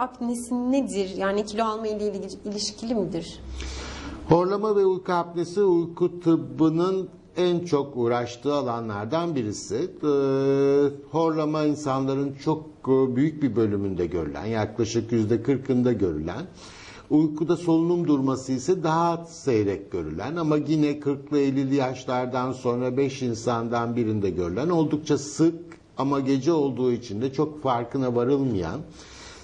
apnesi nedir? Yani kilo alma ile ilişkili midir? Horlama ve uyku apnesi uyku tıbbının en çok uğraştığı alanlardan birisi. Horlama insanların çok büyük bir bölümünde görülen, yaklaşık %40'ında görülen. Uykuda solunum durması ise daha seyrek görülen ama yine 40'lı 50'li yaşlardan sonra 5 insandan birinde görülen, oldukça sık ama gece olduğu için de çok farkına varılmayan,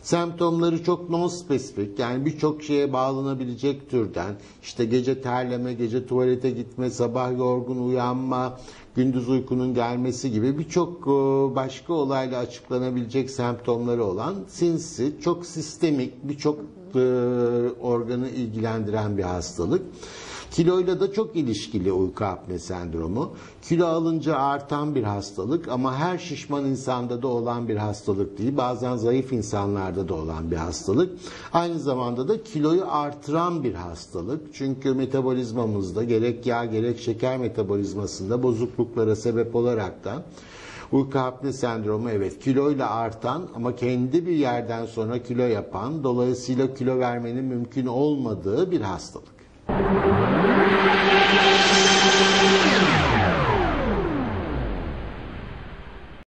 semptomları çok non-spesifik, yani birçok şeye bağlanabilecek türden, işte gece terleme, gece tuvalete gitme, sabah yorgun uyanma, gündüz uykunun gelmesi gibi birçok başka olayla açıklanabilecek semptomları olan sinsi, çok sistemik, birçok organı ilgilendiren bir hastalık. Kiloyla da çok ilişkili uyku apne sendromu. Kilo alınca artan bir hastalık ama her şişman insanda da olan bir hastalık değil. Bazen zayıf insanlarda da olan bir hastalık. Aynı zamanda da kiloyu artıran bir hastalık. Çünkü metabolizmamızda gerek yağ gerek şeker metabolizmasında bozukluklara sebep olarak da uyku apne sendromu evet kiloyla artan ama kendi bir yerden sonra kilo yapan, dolayısıyla kilo vermenin mümkün olmadığı bir hastalık.